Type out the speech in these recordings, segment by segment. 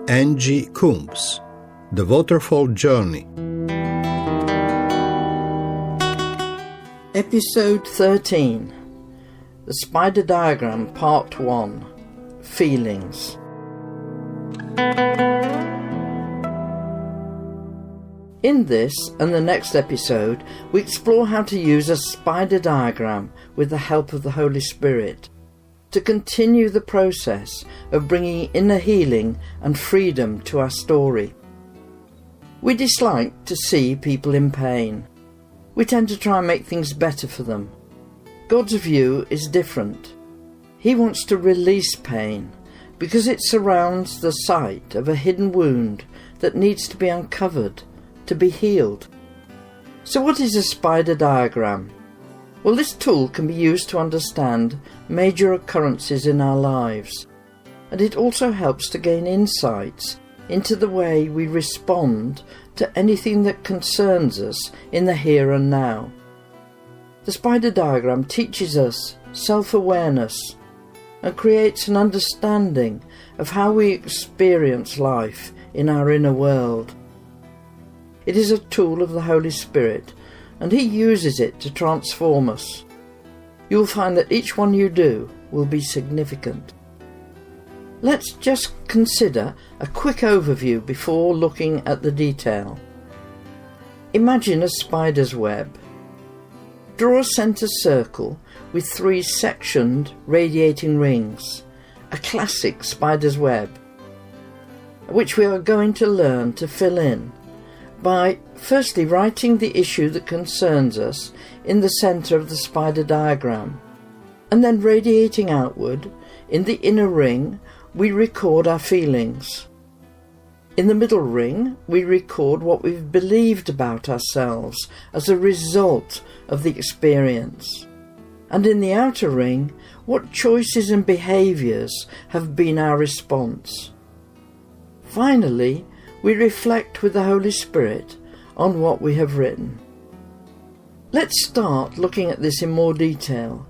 Angie Coombs, The Waterfall Journey. Episode 13, The Spider Diagram, Part 1, Feelings. In this and the next episode, we explore how to use a spider diagram with the help of the Holy Spirit to continue the process of bringing inner healing and freedom to our story. We dislike to see people in pain. We tend to try and make things better for them. God's view is different. He wants to release pain because it surrounds the site of a hidden wound that needs to be uncovered, to be healed. So what is a spider diagram? Well, this tool can be used to understand major occurrences in our lives, and it also helps to gain insights into the way we respond to anything that concerns us in the here and now. The spider diagram teaches us self-awareness and creates an understanding of how we experience life in our inner world. It is a tool of the Holy Spirit, and He uses it to transform us. You'll find that each one you do will be significant. Let's just consider a quick overview before looking at the detail. Imagine a spider's web. Draw a centre circle with 3 sectioned radiating rings, a classic spider's web, which we are going to learn to fill in by firstly writing the issue that concerns us in the centre of the spider diagram, and then radiating outward in the inner ring we record our feelings. In the middle ring we record what we've believed about ourselves as a result of the experience, and in the outer ring what choices and behaviours have been our response. Finally, we reflect with the Holy Spirit on what we have written. Let's start looking at this in more detail.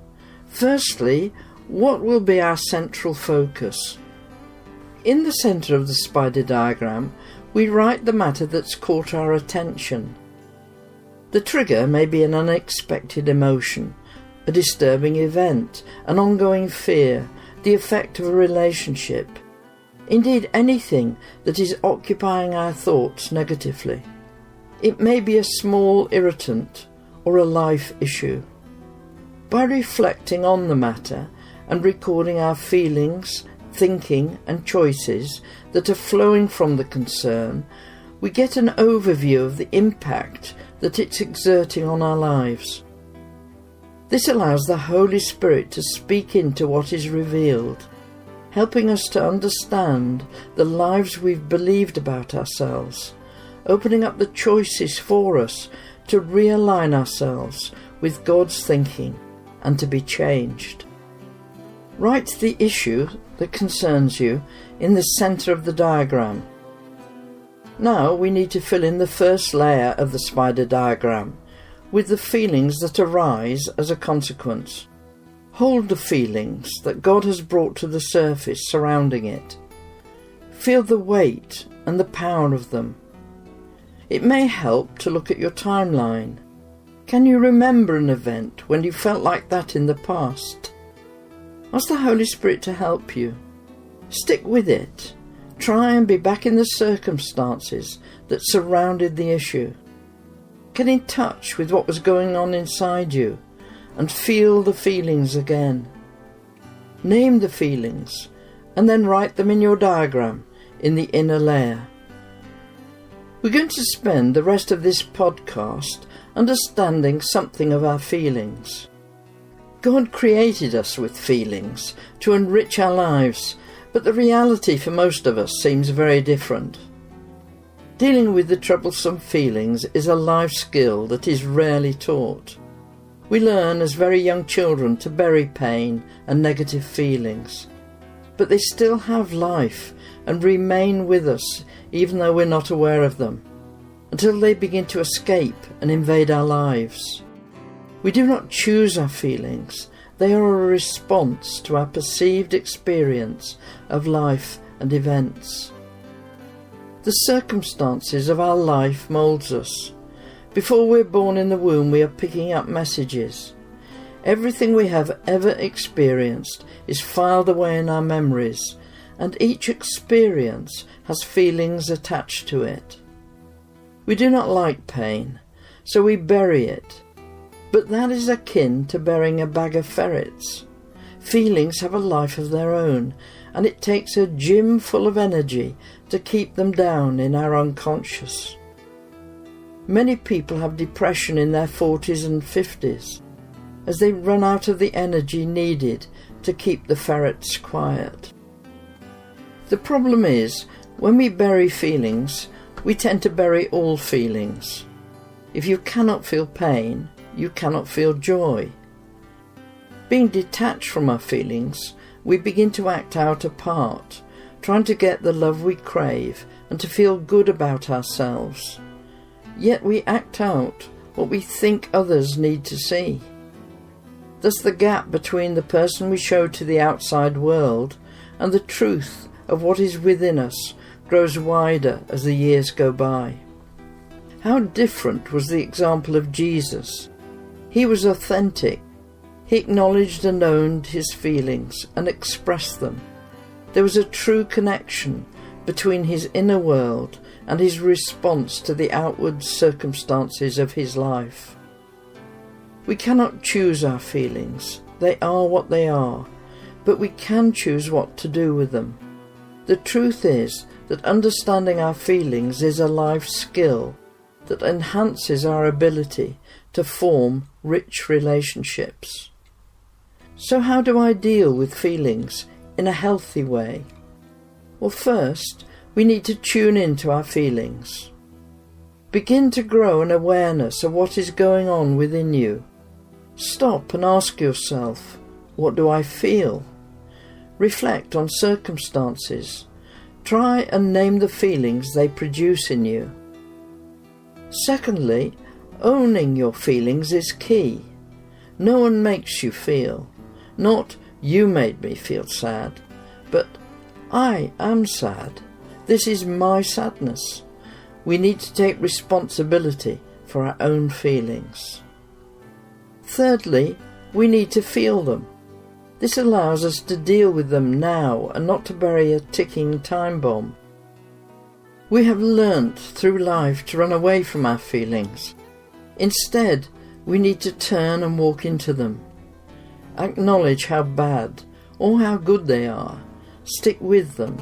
Firstly, what will be our central focus? In the centre of the spider diagram, we write the matter that's caught our attention. The trigger may be an unexpected emotion, a disturbing event, an ongoing fear, the effect of a relationship. Indeed, anything that is occupying our thoughts negatively. It may be a small irritant or a life issue. By reflecting on the matter and recording our feelings, thinking and choices that are flowing from the concern, we get an overview of the impact that it's exerting on our lives. This allows the Holy Spirit to speak into what is revealed, helping us to understand the lives we've believed about ourselves, opening up the choices for us to realign ourselves with God's thinking and to be changed. Write the issue that concerns you in the centre of the diagram. Now we need to fill in the first layer of the spider diagram with the feelings that arise as a consequence. Hold the feelings that God has brought to the surface surrounding it. Feel the weight and the power of them. It may help to look at your timeline. Can you remember an event when you felt like that in the past? Ask the Holy Spirit to help you. Stick with it. Try and be back in the circumstances that surrounded the issue. Get in touch with what was going on inside you and feel the feelings again. Name the feelings and then write them in your diagram in the inner layer. We're going to spend the rest of this podcast understanding something of our feelings. God created us with feelings to enrich our lives, but the reality for most of us seems very different. Dealing with the troublesome feelings is a life skill that is rarely taught. We learn as very young children to bury pain and negative feelings, but they still have life and remain with us even though we're not aware of them, until they begin to escape and invade our lives. We do not choose our feelings, they are a response to our perceived experience of life and events. The circumstances of our life moulds us. Before we're born in the womb, we are picking up messages. Everything we have ever experienced is filed away in our memories, and each experience has feelings attached to it. We do not like pain, so we bury it. But that is akin to burying a bag of ferrets. Feelings have a life of their own, and it takes a gym full of energy to keep them down in our unconscious. Many people have depression in their 40s and 50s, as they run out of the energy needed to keep the ferrets quiet. The problem is, when we bury feelings, we tend to bury all feelings. If you cannot feel pain, you cannot feel joy. Being detached from our feelings, we begin to act out a part, trying to get the love we crave and to feel good about ourselves. Yet we act out what we think others need to see. Thus the gap between the person we show to the outside world and the truth of what is within us grows wider as the years go by. How different was the example of Jesus. He was authentic. He acknowledged and owned his feelings and expressed them. There was a true connection between his inner world and his response to the outward circumstances of his life. We cannot choose our feelings. They are what they are, but we can choose what to do with them. The truth is that understanding our feelings is a life skill that enhances our ability to form rich relationships. So how do I deal with feelings in a healthy way? Well, first, we need to tune into our feelings. Begin to grow an awareness of what is going on within you. Stop and ask yourself, what do I feel? Reflect on circumstances. Try and name the feelings they produce in you. Secondly, owning your feelings is key. No one makes you feel. Not, you made me feel sad, but I am sad. This is my sadness. We need to take responsibility for our own feelings. Thirdly, we need to feel them. This allows us to deal with them now and not to bury a ticking time bomb. We have learnt through life to run away from our feelings. Instead, we need to turn and walk into them. Acknowledge how bad or how good they are. Stick with them.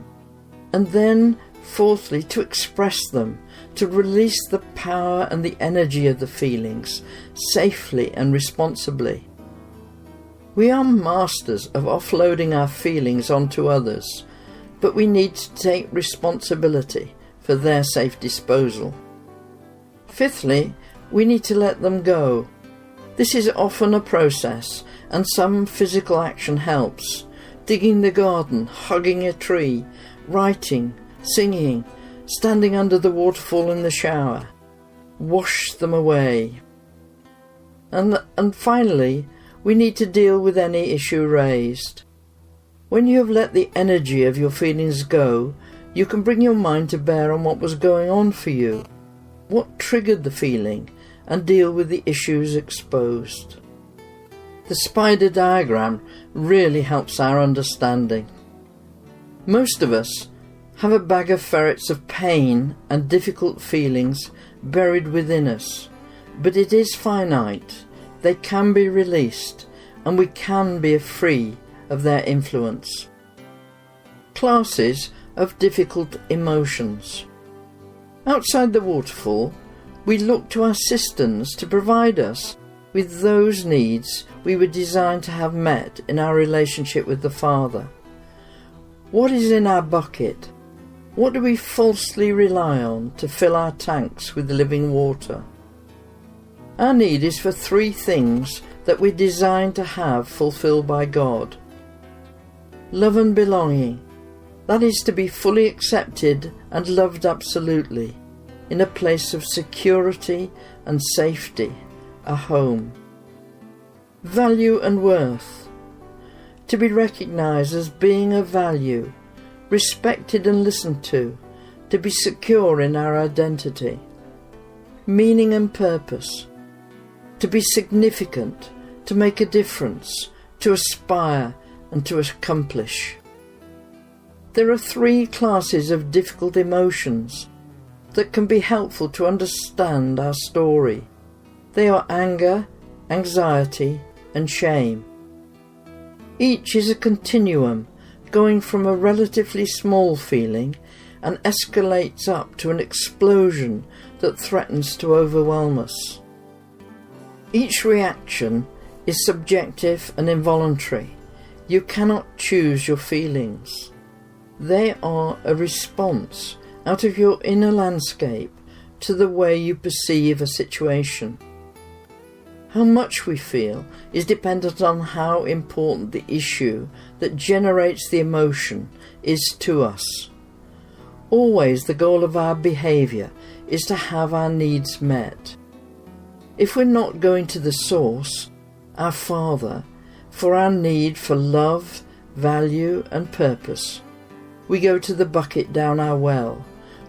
And then, fourthly, to express them, to release the power and the energy of the feelings safely and responsibly. We are masters of offloading our feelings onto others, but we need to take responsibility for their safe disposal. Fifthly, we need to let them go. This is often a process, and some physical action helps. Digging the garden, hugging a tree, writing, singing, standing under the waterfall in the shower. Wash them away. And finally, we need to deal with any issue raised. When you have let the energy of your feelings go, you can bring your mind to bear on what was going on for you, what triggered the feeling, and deal with the issues exposed. The spider diagram really helps our understanding. Most of us have a bag of ferrets of pain and difficult feelings buried within us, but it is finite. They can be released, and we can be free of their influence. Classes of difficult emotions. Outside the waterfall, we look to our systems to provide us with those needs we were designed to have met in our relationship with the Father. What is in our bucket? What do we falsely rely on to fill our tanks with living water? Our need is for three things that we're designed to have fulfilled by God. Love and belonging. That is to be fully accepted and loved absolutely, in a place of security and safety, a home. Value and worth. To be recognized as being of value, respected and listened to to be secure in our identity. Meaning and purpose, to be significant, to make a difference, to aspire and to accomplish. There are 3 classes of difficult emotions that can be helpful to understand our story. They are anger, anxiety, and shame. Each is a continuum going from a relatively small feeling and escalates up to an explosion that threatens to overwhelm us. Each reaction is subjective and involuntary. You cannot choose your feelings. They are a response out of your inner landscape to the way you perceive a situation. How much we feel is dependent on how important the issue that generates the emotion is to us. Always the goal of our behaviour is to have our needs met. If we're not going to the source, our Father, for our need for love, value and purpose, we go to the bucket down our well,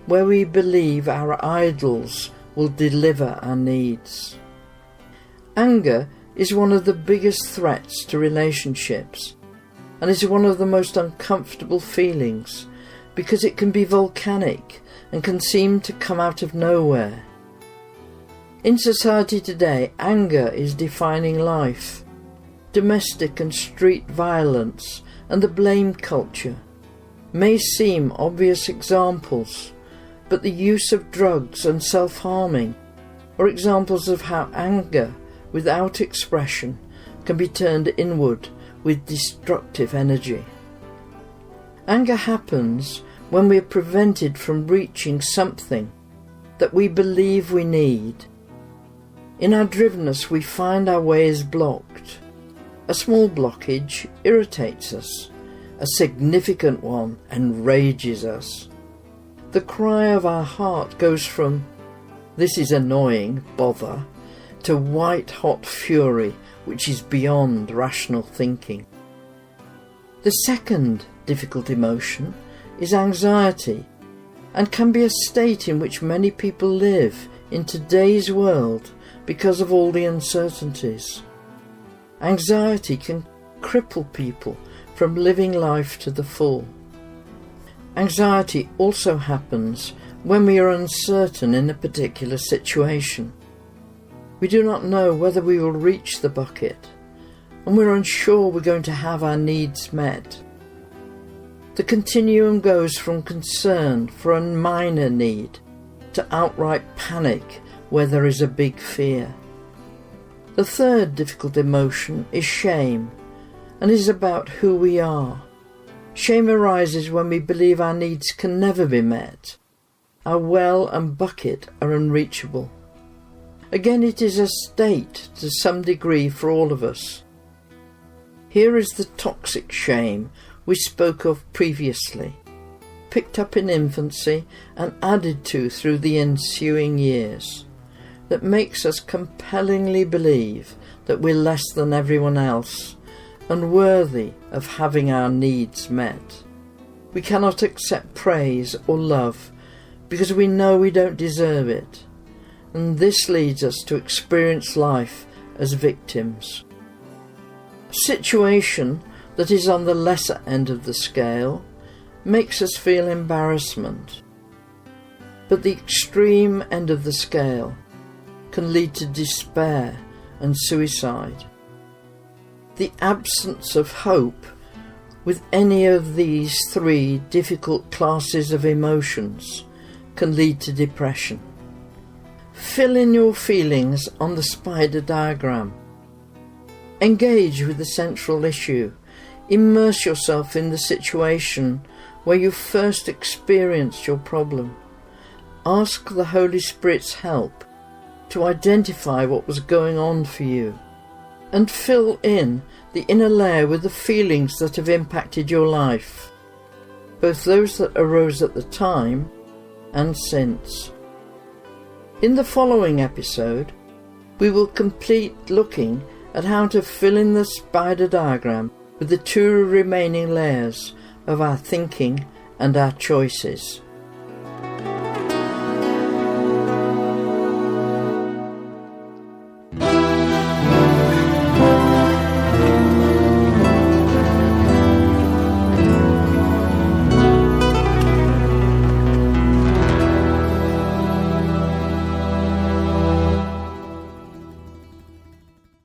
where we believe our idols will deliver our needs. Anger is one of the biggest threats to relationships, and is one of the most uncomfortable feelings because it can be volcanic and can seem to come out of nowhere. In society today, anger is defining life. Domestic and street violence and the blame culture may seem obvious examples, but the use of drugs and self-harming are examples of how anger without expression can be turned inward with destructive energy. Anger happens when we are prevented from reaching something that we believe we need. In our drivenness we find our way is blocked. A small blockage irritates us. A significant one enrages us. The cry of our heart goes from, "This is annoying, bother," to white-hot fury, which is beyond rational thinking. The second difficult emotion is anxiety, and can be a state in which many people live in today's world because of all the uncertainties. Anxiety can cripple people from living life to the full. Anxiety also happens when we are uncertain in a particular situation. We do not know whether we will reach the bucket, and we're unsure we're going to have our needs met. The continuum goes from concern for a minor need to outright panic where there is a big fear. The third difficult emotion is shame, and is about who we are. Shame arises when we believe our needs can never be met. Our well and bucket are unreachable. Again, it is a state to some degree for all of us. Here is the toxic shame we spoke of previously, picked up in infancy and added to through the ensuing years, that makes us compellingly believe that we're less than everyone else, unworthy of having our needs met. We cannot accept praise or love because we know we don't deserve it, and this leads us to experience life as victims. A situation that is on the lesser end of the scale makes us feel embarrassment, but the extreme end of the scale can lead to despair and suicide. The absence of hope with any of these 3 difficult classes of emotions can lead to depression. Fill in your feelings on the spider diagram. Engage with the central issue. Immerse yourself in the situation where you first experienced your problem. Ask the Holy Spirit's help to identify what was going on for you, and fill in the inner layer with the feelings that have impacted your life, both those that arose at the time and since. In the following episode, we will complete looking at how to fill in the spider diagram with the 2 remaining layers of our thinking and our choices.